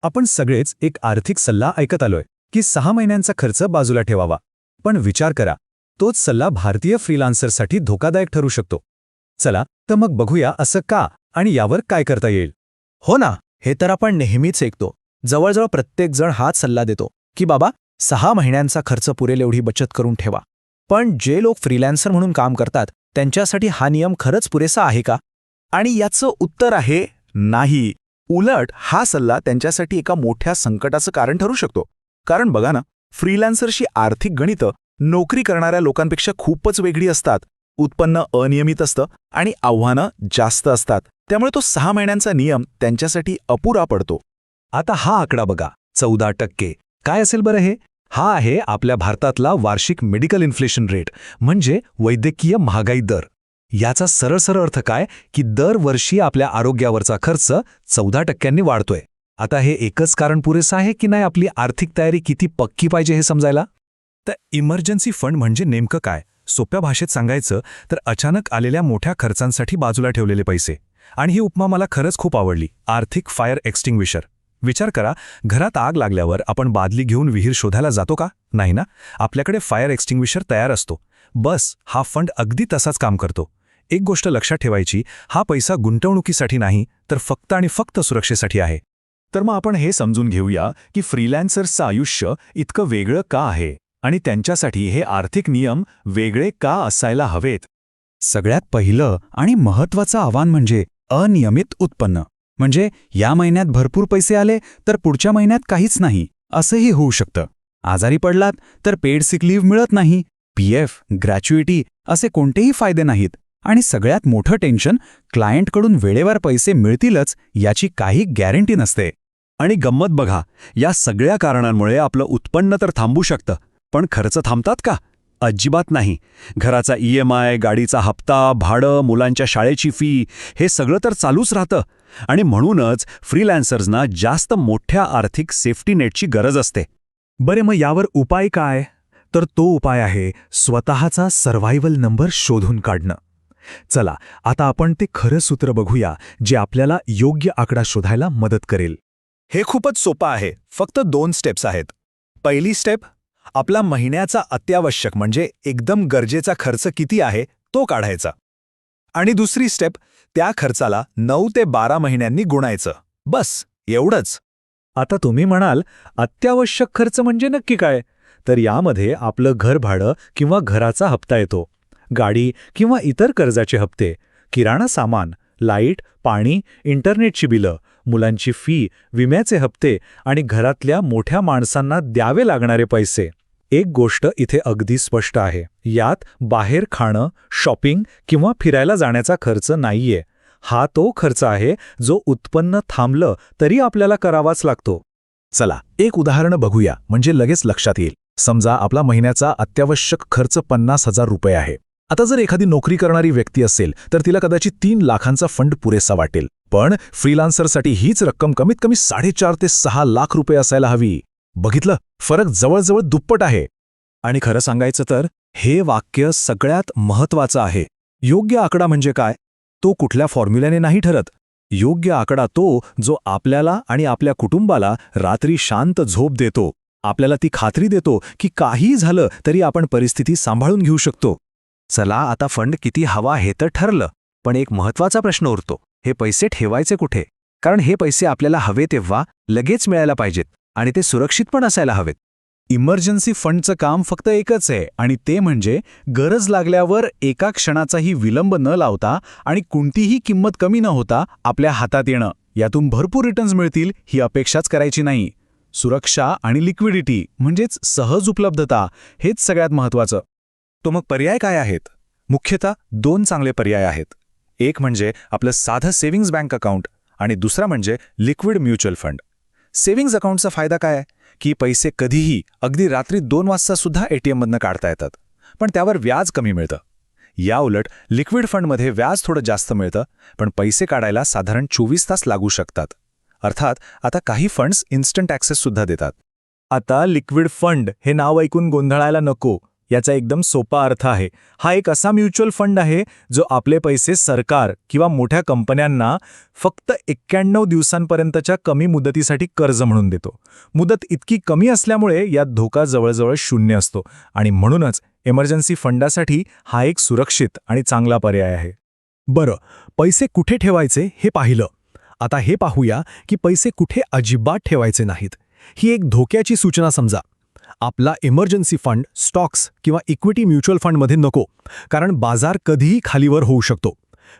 आपण सगळेच एक आर्थिक सल्ला ऐकत आलोय की 6 महिन्यांचा खर्च बाजूला ठेवावा. पण विचार करा, तोच सल्ला भारतीय फ्रीलान्सरसाठी धोकादायक ठरू शकतो. चला तर मग बघूया असं का आणि यावर काय करता येईल. हो ना, हे तर आपण नेहमीच ऐकतो. जवळजवळ प्रत्येकजण हाच सल्ला देतो की बाबा 6 महिन्यांचा खर्च पुरेल एवढी बचत करून ठेवा. पण जे लोक फ्रीलान्सर म्हणून काम करतात त्यांच्यासाठी हा नियम खरंच पुरेसा आहे का? आणि याचं उत्तर आहे नाही. उलट हा सल्ला त्यांच्यासाठी एका मोठ्या संकटाचं कारण ठरू शकतो. कारण बघा ना, फ्रीलान्सरशी आर्थिक गणितं नोकरी करणाऱ्या लोकांपेक्षा खूपच वेगळी असतात. उत्पन्न अनियमित असतं आणि आव्हानं जास्त असतात. त्यामुळे तो 6 महिन्यांचा नियम त्यांच्यासाठी अपुरा पडतो. आता हा आकडा बघा, 14%. काय असेल बरं हे? हा आहे आपल्या भारतातला वार्षिक मेडिकल इन्फ्लेशन रेट, म्हणजे वैद्यकीय महागाई दर. याचा सरळ अर्थ काय की दरवर्षी आपल्या आरोग्यावरचा खर्च 14% वाढतोय. आता हे एकच कारण पुरेसं आहे की नाही आपली आर्थिक तयारी किती पक्की पाहिजे हे समजायला? तर इमर्जन्सी फंड म्हणजे नेमकं काय? सोप्या भाषेत सांगायचं तर अचानक आलेल्या मोठ्या खर्चांसाठी बाजूला ठेवलेले पैसे. आणि ही उपमा मला खरंच खूप आवडली. आर्थिक फायर एक्स्टिंग्विशर. विचार करा, घरात आग लागल्यावर आपण बादली घेऊन विहीर शोधायला जातो का? नाही ना. आपल्याकडे फायर एक्स्टिंग्विशर तयार असतो. बस हा फंड अगदी तसाच काम करतो. एक गोष्ट लक्षात ठेवायची, हा पैसा गुंतवणुकीसाठी नाही तर फक्त आणि फक्त सुरक्षेसाठी आहे. तर मग आपण हे समजून घेऊया की फ्रीलान्सर्सचं आयुष्य इतकं वेगळं का आहे आणि त्यांच्यासाठी हे आर्थिक नियम वेगळे का असायला हवेत. सगळ्यात पहिलं आणि महत्त्वाचं आव्हान म्हणजे अनियमित उत्पन्न. म्हणजे या महिन्यात भरपूर पैसे आले तर पुढच्या महिन्यात काहीच नाही, असंही होऊ शकतं. आजारी पडलात तर पेड सिक लीव्ह मिळत नाही, पीएफ, ग्रॅच्युइटी असे कोणतेही फायदे नाहीत. आणि सगळ्यात मोठं टेन्शन, क्लायंटकडून वेळेवर पैसे मिळतीलच याची काही गॅरंटी नसते. आणि गंमत बघा, या सगळ्या कारणांमुळे आपलं उत्पन्न तर थांबू शकतं, पण खर्च थांबतात का? अजिबात नाही. घराचा EMI, गाडीचा हप्ता, भाडं, मुलांच्या शाळेची फी, हे सगळं तर चालूच राहतं. आणि म्हणूनच फ्रीलान्सर्सना जास्त मोठ्या आर्थिक सेफ्टी नेटची गरज असते. बरे, मग यावर उपाय काय? तर तो उपाय आहे स्वतःचा सर्व्हायव्हल नंबर शोधून काढणं. चला आता आपण ते खरं सूत्र बघूया जे आपल्याला योग्य आकडा शोधायला मदत करेल. हे खूपच सोपं आहे. फक्त 2 स्टेप्स आहेत. पहिली स्टेप, आपला महिन्याचा अत्यावश्यक म्हणजे एकदम गरजेचा खर्च किती आहे तो काढायचा. आणि दुसरी स्टेप, त्या खर्चाला 9 ते 12 महिन्यांनी गुणायचं. बस एवढंच. आता तुम्ही म्हणाल, अत्यावश्यक खर्च म्हणजे नक्की काय? तर यामध्ये आपलं घर भाडं किंवा घराचा हप्ता येतो, गाडी किंवा इतर कर्जाचे हप्ते, किराणा सामान, लाईट, पाणी, इंटरनेटची बिलं, मुलांची फी, विम्याचे हप्ते आणि घरातल्या मोठ्या माणसांना द्यावे लागणारे पैसे. एक गोष्ट इथे अगदी स्पष्ट आहे, यात बाहेर खाणं, शॉपिंग किंवा फिरायला जाण्याचा खर्च नाहीये. हा तो खर्च आहे जो उत्पन्न थांबलं तरी आपल्याला करावाच लागतो. चला एक उदाहरण बघूया, म्हणजे लगेच लक्षात येईल. समजा आपला महिन्याचा अत्यावश्यक खर्च 50,000 रुपये आहे. आता जर एखादी नोकरी करणारी व्यक्ती असेल तर तिला कदाचित 3 लाखांचा फंड पुरेसा वाटेल. पण फ्रीलान्सरसाठी हीच रक्कम कमीत कमी 4.5 ते 6 लाख रुपये असायला हवी. बघितलं, फरक जवळजवळ दुप्पट आहे. आणि खरं सांगायचं तर हे वाक्य सगळ्यात महत्त्वाचं आहे. योग्य आकडा म्हणजे काय? तो कुठल्या फॉर्म्युल्याने नाही ठरत. योग्य आकडा तो जो आपल्याला आणि आपल्या कुटुंबाला रात्री शांत झोप देतो, आपल्याला ती खात्री देतो की काही झालं तरी आपण परिस्थिती सांभाळून घेऊ शकतो. चला आता फंड किती हवा हे तर ठरलं, पण एक महत्त्वाचा प्रश्न उरतो, हे पैसे ठेवायचे कुठे? कारण हे पैसे आपल्याला हवे तेव्हा लगेच मिळायला पाहिजेत आणि ते सुरक्षित पण असायला हवेत. इमर्जन्सी फंडचं काम फक्त एकच आहे आणि ते म्हणजे गरज लागल्यावर एका क्षणाचाही विलंब न लावता आणि कोणतीही किंमत कमी न होता आपल्या हातात येणं. यातून भरपूर रिटर्न्स मिळतील ही अपेक्षाच करायची नाही. सुरक्षा आणि लिक्विडिटी म्हणजेच सहज उपलब्धता, हेच सगळ्यात महत्त्वाचं. तो मग पर्याय काय आहेत? मुख्यतः 2 चांगले पर्याय आहेत. एक म्हणजे आपलं साधं सेव्हिंग्ज बँक अकाउंट आणि दुसरा म्हणजे लिक्विड म्युच्युअल फंड. सेव्हिंग्ज अकाउंटचा फायदा काय आहे की पैसे कधीही, अगदी रात्री 2 वाजता सुद्धा ATMमधनं काढता येतात, पण त्यावर व्याज कमी मिळतं. या उलट लिक्विड फंडमध्ये व्याज थोडं जास्त मिळतं, पण पैसे काढायला साधारण 24 तास लागू शकतात. अर्थात आता काही फंड्स इन्स्टंट ॲक्सेस सुद्धा देतात. आता लिक्विड फंड हे नाव ऐकून गोंधळायला नको. याचा एकदम सोपा अर्थ आहे. हा एक असा म्युच्युअल फंड आहे जो आपले पैसे सरकार किंवा मोठ्या कंपन्यांना फक्त 91 दिवसांपर्यंतच्या कमी मुदतीसाठी कर्ज म्हणून देतो. मुदत इतकी कमी असल्यामुळे यात धोका जवळजवळ शून्य असतो आणि म्हणूनच इमर्जन्सी फंडासाठी हा एक सुरक्षित आणि चांगला पर्याय आहे. बरं, पैसे कुठे ठेवायचे हे पाहिलं. आता हे पाहूया की पैसे कुठे अजिबात ठेवायचे नाहीत. ही एक धोक्याची सूचना समजा. आपला इमर्जन्सी फंड स्टॉक्स किंवा इक्विटी म्युच्युअल फंडमध्ये नको, कारण बाजार कधीही खालीवर होऊ शकतो.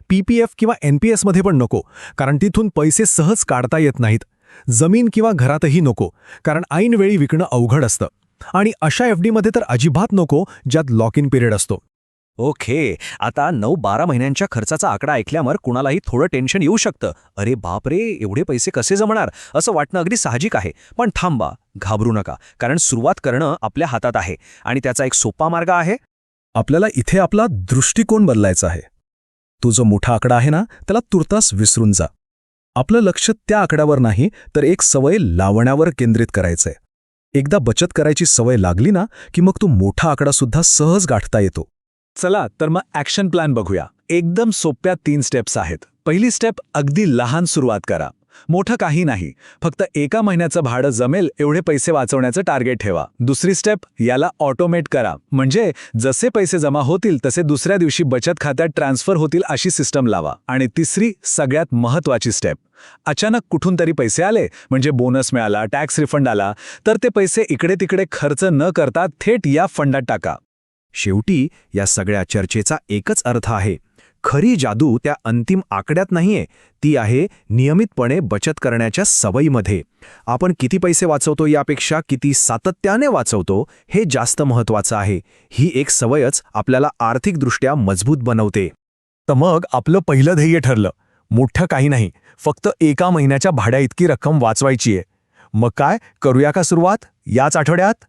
PPF किंवा NPS मध्ये पण नको, कारण तिथून पैसे सहज काढता येत नाहीत. जमीन किंवा घरातही नको, कारण ऐनवेळी विकणं अवघड असतं. आणि अशा FD मध्ये तर अजिबात नको ज्यात लॉक इन पिरियड असतो. ओके, आता 9-12 महिन्यांच्या खर्चाचा आकडा ऐकल्यावर कुणालाही थोडं टेन्शन येऊ शकतं. अरे बापरे, एवढे पैसे कसे जमणार असं वाटणं अगदी साहजिक आहे. पण थांबा, घाबरू नका, कारण सुरुवात करणं आपल्या हातात आहे आणि त्याचा एक सोपा मार्ग आहे. आपल्याला इथे आपला दृष्टिकोन बदलायचा आहे. तो जो मोठा आकडा आहे ना, त्याला तुर्तास विसरून जा. आपलं लक्ष त्या आकड्यावर नाही तर एक सवय लावण्यावर केंद्रित करायचंय. एकदा बचत करायची सवय लागली ना की मग तो मोठा आकडा सुद्धा सहज गाठता येतो. चला तर मग ॲक्शन प्लॅन बघूया. एकदम सोप्या 3 स्टेप्स आहेत. पहिली स्टेप, अगदी लहान सुरुवात करा. मोठं काही नाही, फक्त 1 महिन्याचं भाडं जमेल एवढे पैसे वाचवण्याचं टार्गेट ठेवा. दुसरी स्टेप, याला ऑटोमेट करा, म्हणजे जसे पैसे जमा होतील तसे दुसऱ्या दिवशी बचत खात्यात ट्रान्सफर होतील अशी सिस्टम लावा. आणि तिसरी, सगळ्यात महत्त्वाची स्टेप, अचानक कुठून तरी पैसे आले, म्हणजे बोनस मिळाला, टॅक्स रिफंड आला, तर ते पैसे इकडे तिकडे खर्च न करता थेट या फंडात टाका. शेवटी या सगळ्या चर्चेचा एकच अर्थ आहे, खरी जादू त्या अंतिम आकड्यात नाहीये, ती आहे नियमितपणे बचत करण्याच्या सवयीमध्ये. आपण किती पैसे वाचवतो यापेक्षा किती सातत्याने वाचवतो हे जास्त महत्त्वाचं आहे. ही एक सवयच आपल्याला आर्थिकदृष्ट्या मजबूत बनवते. तर मग आपलं पहिलं ध्येय ठरलं. मोठं काही नाही, फक्त 1 महिन्याच्या भाड्या इतकी रक्कम वाचवायची आहे. मग काय, करूया का सुरुवात याच आठवड्यात?